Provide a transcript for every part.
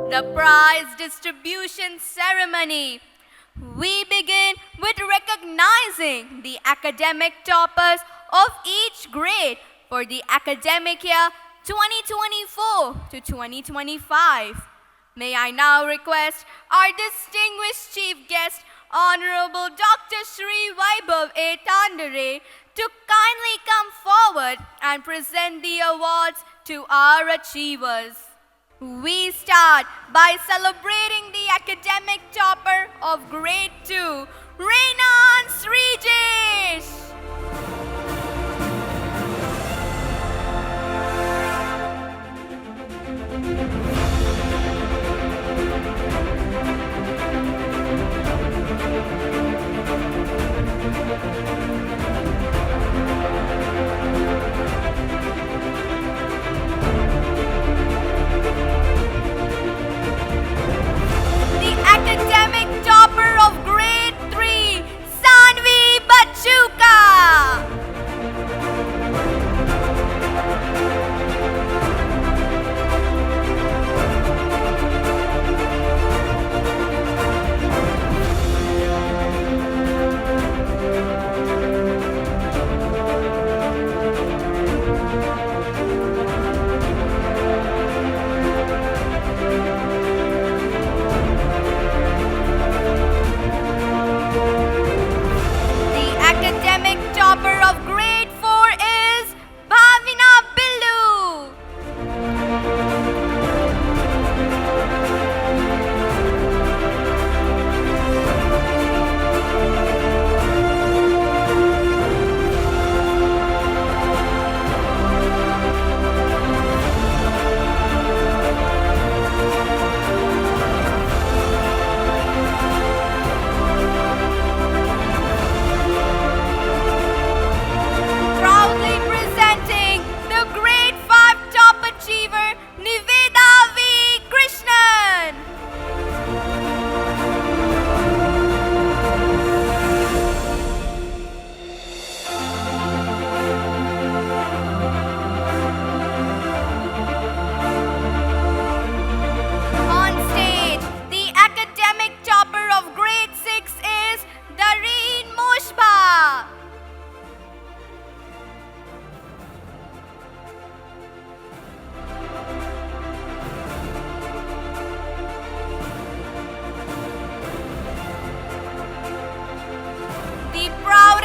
the prize distribution ceremony. We begin with recognizing the academic toppers of each grade for the academic year 2024 to 2025. May I now request our distinguished chief guest, Honorable Dr. Shri Vaibhav A. Tandare, to kindly come forward and present the awards to our achievers. We start by celebrating the academic topper of Grade 2, Renan Srijesh. Academic topper of Grade 3, Sanvi Bachuka. Topper of Grade 4 is Bhavina Billu.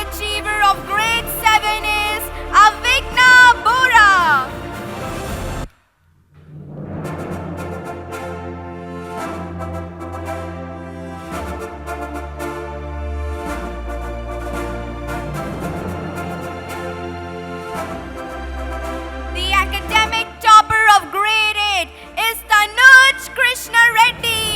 Achiever of Grade 7 is Avigna Bora. The academic topper of Grade 8 is Tanuj Krishna Reddy.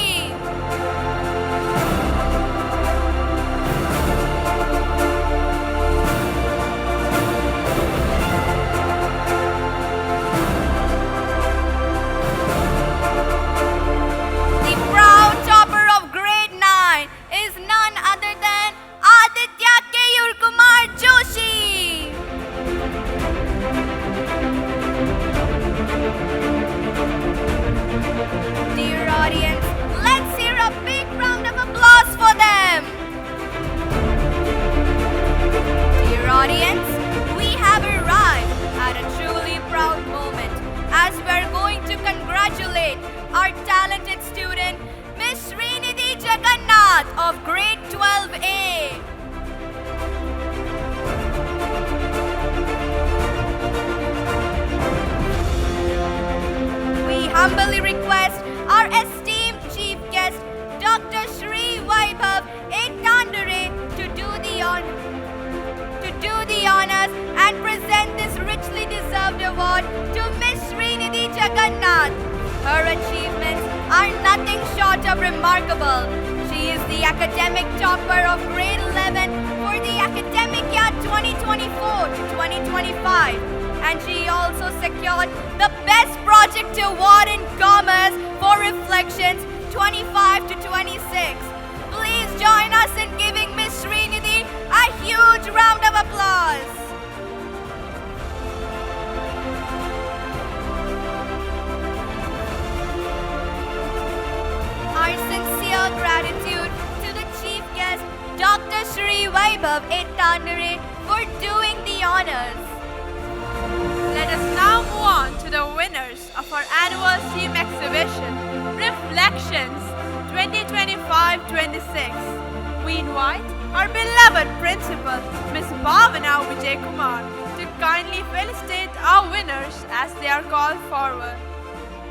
Dear audience, let's hear a big round of applause for them. Dear audience, we have arrived at a truly proud moment as we're going to congratulate our talented student, Miss Srinidhi Jagannath of Grade 12A. We humbly request our esteemed chief guest, Dr. Shri Vaibhav A. Tandare, to do the honors and present this richly deserved award to Miss Srinidhi Jagannath. Her achievements are nothing short of remarkable. She is the academic topper of Grade 11 for the academic year 2024 to 2025. And she also secured the Best Project Award in Commerce for Reflections 25 to 26. Please join us in giving Miss Srinidhi a huge round of applause. sincere gratitude to the chief guest, Dr. Shri Vaibhav Etandare, for doing the honors. Let us now move on to the winners of our annual theme exhibition, Reflections 2025-26. We invite our beloved principal, Ms. Bhavana Vijay Kumar, to kindly felicitate our winners as they are called forward.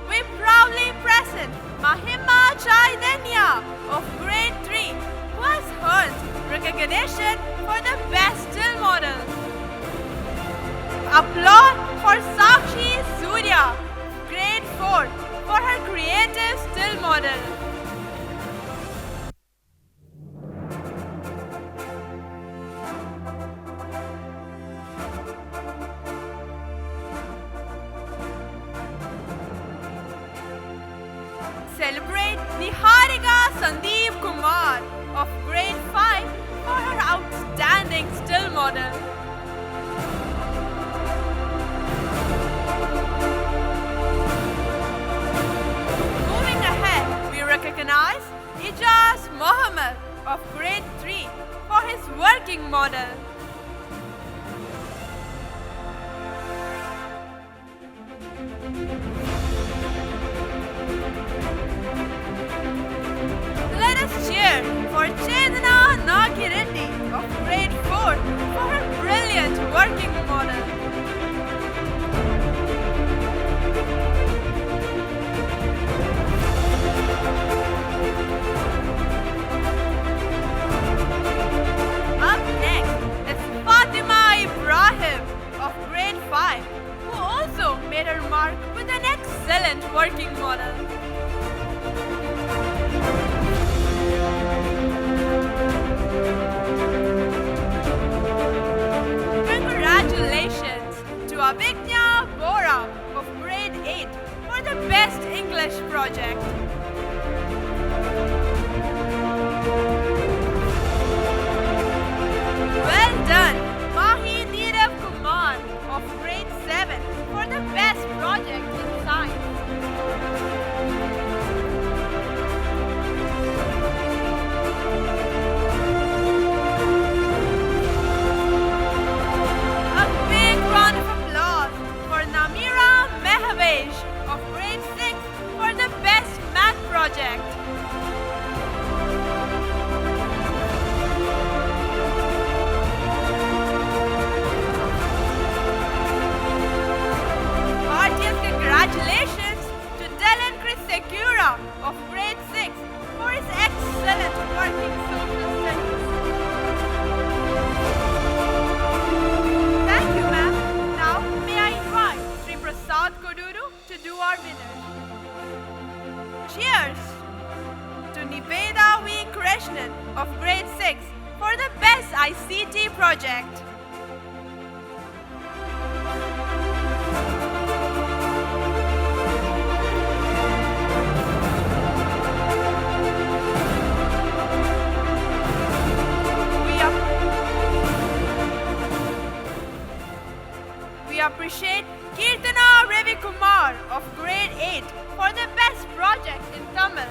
We proudly present Mahima Chaitanya of Grade 3, who has earned recognition for the best still model. Applause for Sakshi Surya, Grade 4, for her creative still model. Celebrate Niharika Sandeep Kumar of Grade 5 for her outstanding still model. Moving ahead, we recognize Ijaz Mohammed of Grade 3 for his working model. Let us cheer for Chedana Nagireddy of Grade 4 for her brilliant working model. Up next is Fatima Ibrahim of Grade 5, who also made her mark with an excellent working model. Congratulations to Avigna Bora of Grade 8 for the best English project. Well done, Mahi Neerav Kumar of Grade 7 for the best project in science. A big round of applause for Namira Mehavesh of Grade 6 for the best math project. Heartiest congratulations to Dylan Chris Segura of Grade 6 for his excellent working social studies. Thank you, ma'am. Now, may I invite Sri Prasad Koduru to do our winners. Cheers to Niveda V. Krishnan of Grade 6 for the best ICT project. We appreciate Kirtana Ravi Kumar of Grade 8 for the best project in Tamil.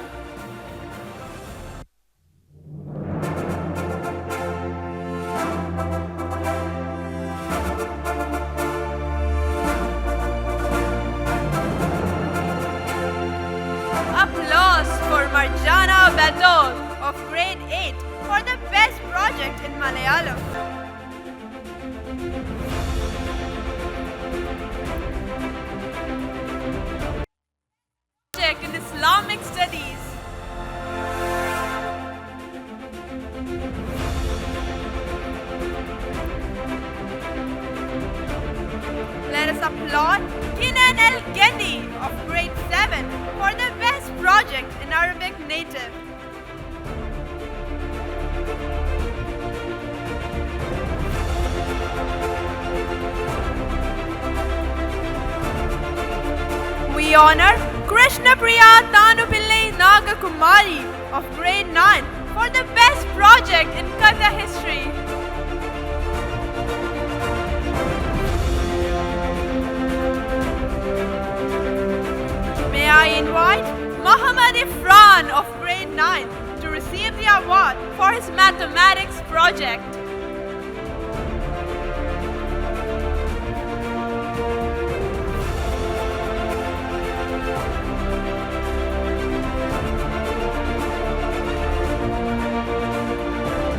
Applause for Marjana Badol of Grade 8 for the best project in Malayalam. In Islamic Studies. Let us applaud Kinan El Gendi of Grade 7 for the best project in Arabic Native. We honor Krishna Priya Tanupillai Nagakumari of Grade 9 for the best project in Katha history. May I invite Muhammad Ifran of Grade 9 to receive the award for his mathematics project.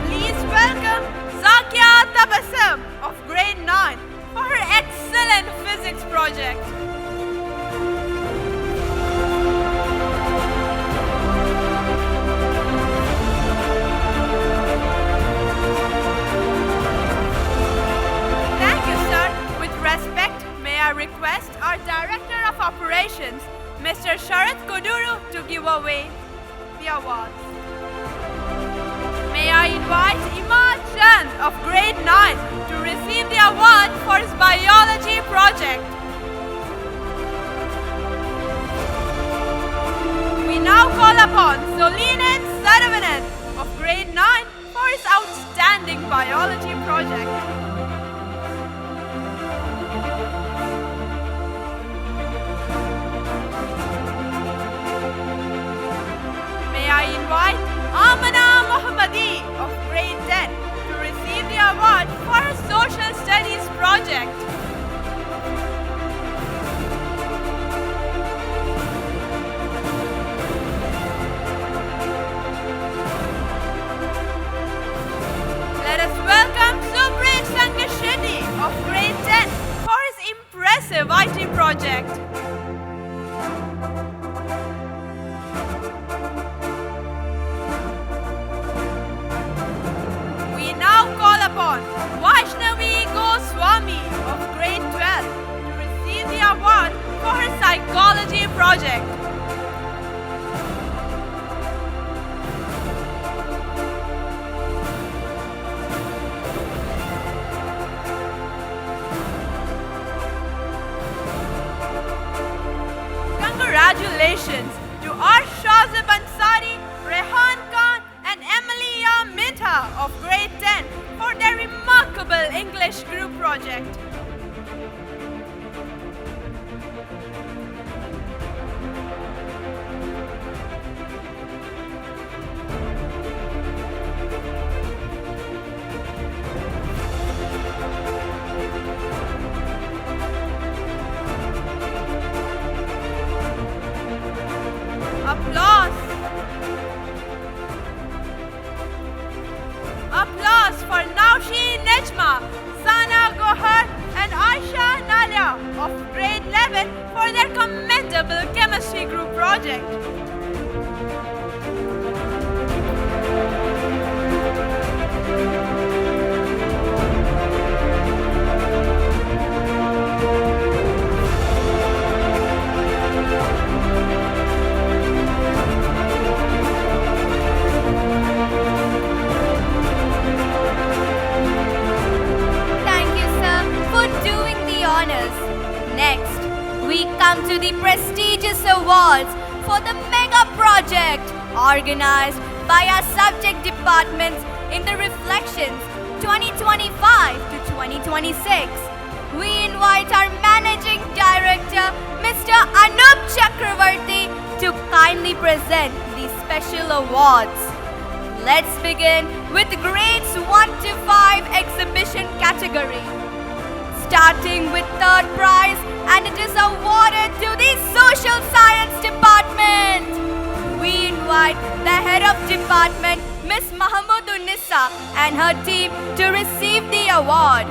Please welcome Zakia Tabassum of grade 9 for her excellent physics project. Thank you, sir. With respect, may I request our Director of Operations, Mr. Sharath Koduru, to give away the awards. May I invite Imad Chand of grade 9 to receive the award for his biology project. We now call upon Solinen Saravanan of grade 9 for his outstanding biology project. May I invite Amana Mohammadi of grade 10 to receive the award for her social studies project. Let us welcome Subrit Sangashetty of grade 10 for his impressive IT project. We now call upon Vaishnavi Goswami of grade 12 to receive the award for her psychology project. Congratulations to Arshazib Ansari, Rehan Khan and Emilia Mitha of grade 10 for their remarkable English group project. Applause! Applause for Naushi Nejma, Sana Gohar and Aisha Nalia of grade 11 for their commendable chemistry group project. Thank you, sir, for doing the honors. Next, we come to the prestigious awards for the mega project organized by our subject departments in the Reflections 2025 to 2026. We invite our Managing Director, Mr. Anup Chakravarti, to kindly present these special awards. Let's begin with grades 1 to 5 exhibition category. Starting with third prize, and it is awarded to the Social Science Department. We invite the head of department, Miss Mahmoodunissa, and her team to receive the award.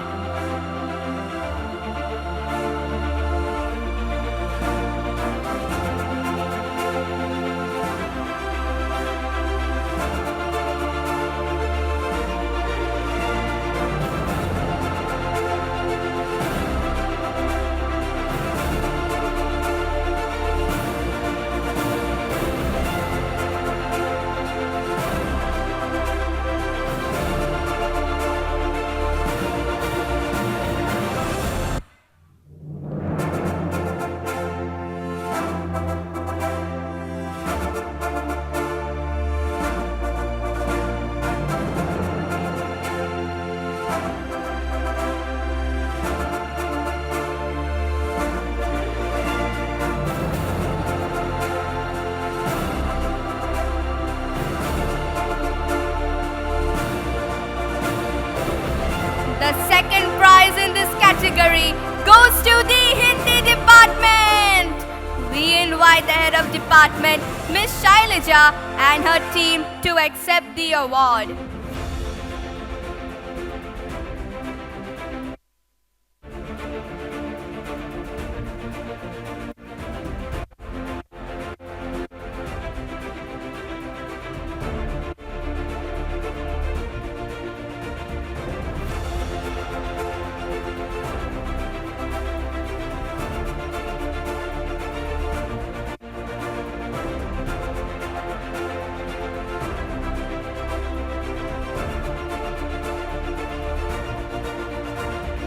Department, Miss Shailaja, and her team to accept the award.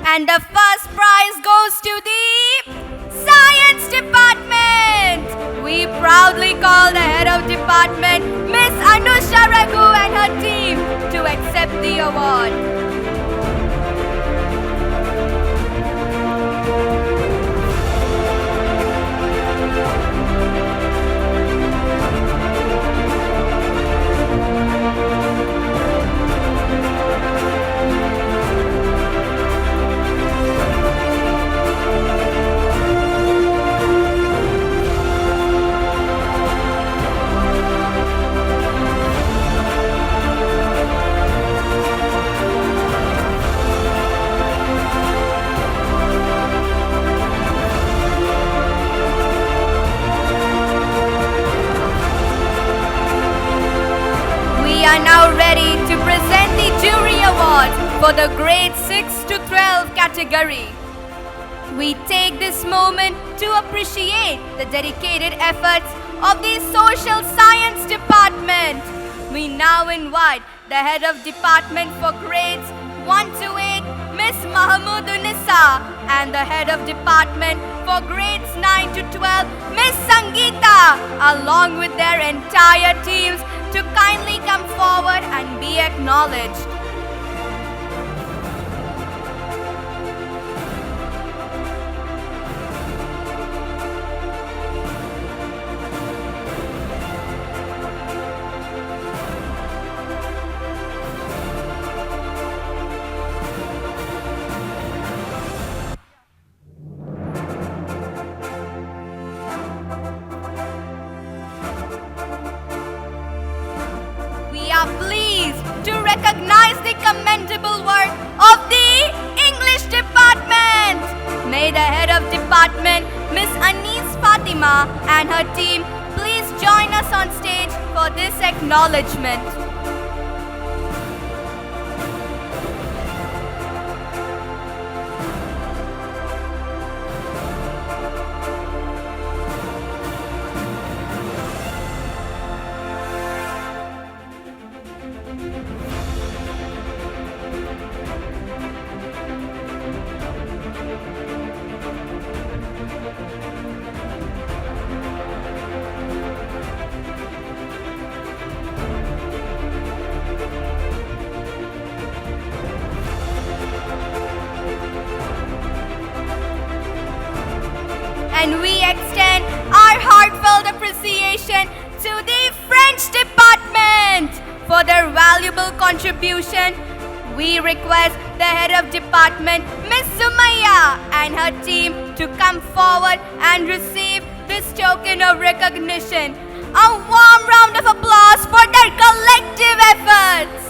And the first prize goes to the Science Department. We proudly call the head of department, Miss Anusha Raghu, and her team to accept the award. We are now ready to present the jury awards for the grade 6 to 12 category. We take this moment to appreciate the dedicated efforts of the Social Science Department. We now invite the head of department for grades 1 to 8, Miss Mahmoodunisa, and the head of department for grades 9 to 12, Miss Sangeeta, along with their entire teams, to kindly come forward and be acknowledged. We are pleased to recognize the commendable work of the English department. May the head of department, Miss Anis Fatima, and her team please join us on stage for this acknowledgement. And we extend our heartfelt appreciation to the French department for their valuable contribution. We request the head of department, Miss Sumaya, and her team to come forward and receive this token of recognition. A warm round of applause for their collective efforts.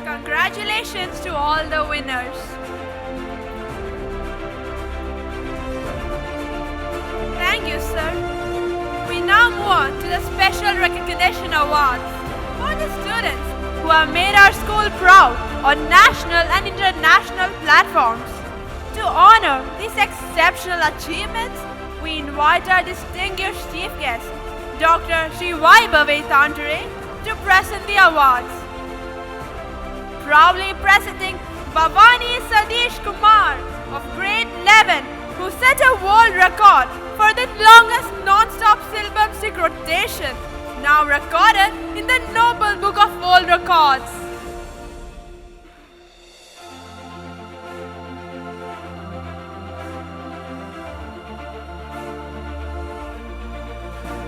Congratulations to all the winners. Thank you, sir. We now move on to the Special Recognition Awards for the students who have made our school proud on national and international platforms. To honor these exceptional achievements, we invite our distinguished chief guest, Dr. Sri Vaibhav Tandre, to present the awards. Proudly presenting Bhavani Sadish Kumar of grade 11, who set a world record for the longest non-stop syllable stick rotation, now recorded in the Noble Book of World Records.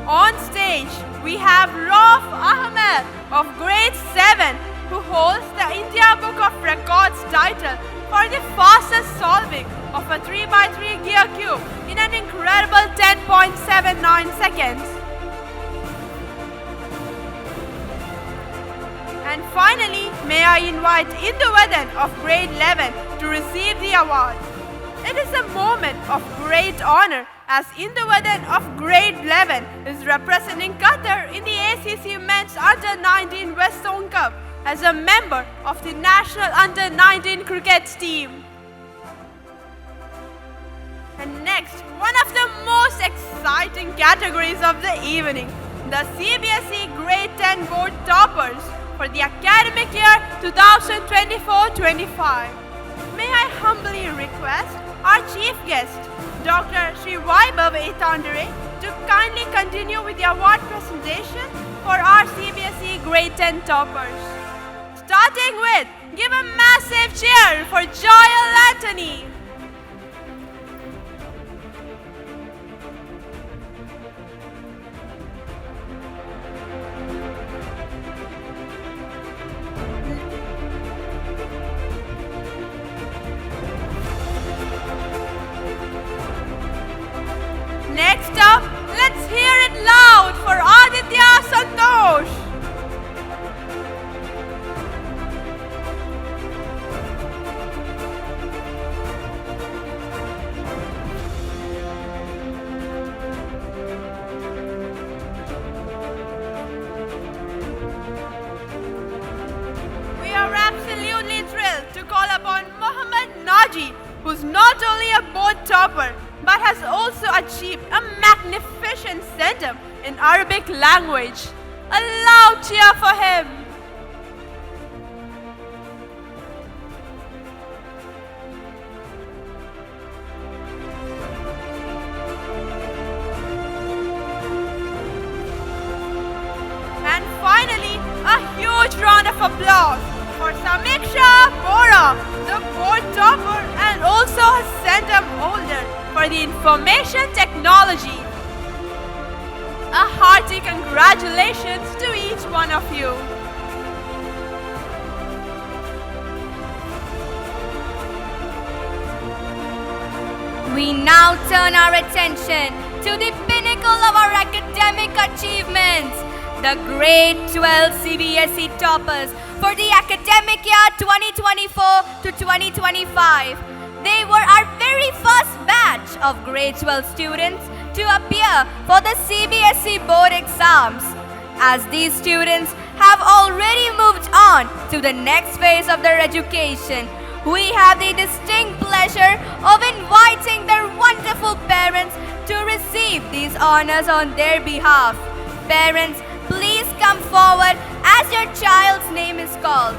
On stage, we have Rauf of grade 7 who holds the India Book of Records title for the fastest solving of a 3x3 gear cube in an incredible 10.79 seconds. And finally, may I invite Induvadan of grade 11 to receive the award. It is a moment of great honor as Induvadan of grade 11 is representing Qatar in the ACC Men's Under-19 West Zone Cup as a member of the national Under-19 cricket team. And next, one of the most exciting categories of the evening, the CBSE grade 10 board toppers for the academic year 2024-25. May I humbly request our chief guest, Dr. Sri Vaibhav Ethandare, to kindly continue with the award presentation for our CBSE grade 10 toppers. Starting with, give a massive cheer for Joel Anthony. Next up, let's hear it loud for Aditya Santosh. We are absolutely thrilled to call upon Mohammad Naji, who's not only a board topper but has also achieved a magnificent centum in Arabic language. A loud cheer for him. And finally, a huge round of applause for Samiksha Bora, the board topper and also a centum holder for the information technology. A hearty congratulations to each one of you. We now turn our attention to the pinnacle of our academic achievements, the grade 12 CBSE toppers for the academic year 2024 to 2025. They were our very first batch of grade 12 students to appear for the CBSE board exams. As these students have already moved on to the next phase of their education, we have the distinct pleasure of inviting their wonderful parents to receive these honors on their behalf. Parents, please come forward as your child's name is called.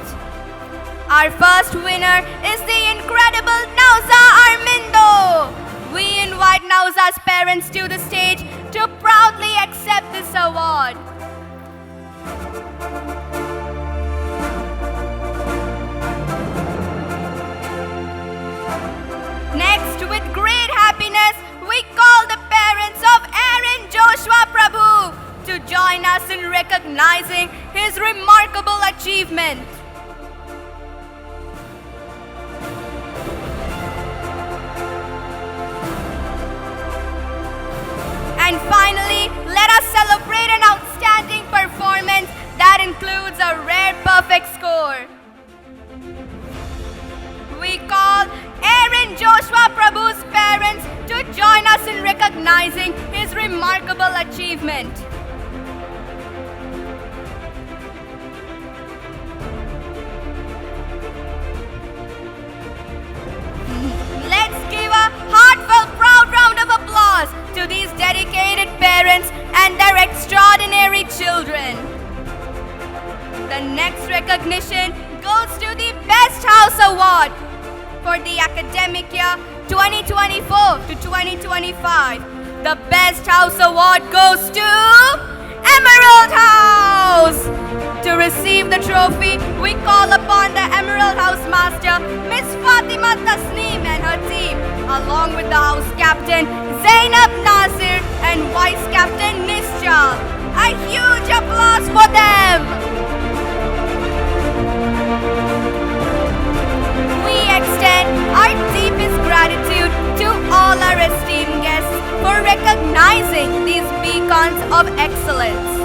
Our first winner is the incredible Nauza Armindo. We invite Nauza's parents to the stage to proudly accept this award. Next, with great happiness, we call the parents of Aaron Joshua Prabhu to join us in recognizing his remarkable achievement. And finally, let us celebrate an outstanding performance that includes a rare perfect score. We call Aaron Joshua Prabhu's parents to join us in recognizing his remarkable achievement. Let's give a heartfelt, proud round of applause to these dedicated parents and their extraordinary children. The next recognition goes to the Best House Award for the academic year 2024 to 2025. The Best House Award goes to Emerald House. To receive the trophy, we call upon the Emerald House Master, Miss Fatima Tasneem and her team, along with the House Captain, Zainab Nasir, and Vice Captain Nisha. A huge applause for them! icons of excellence.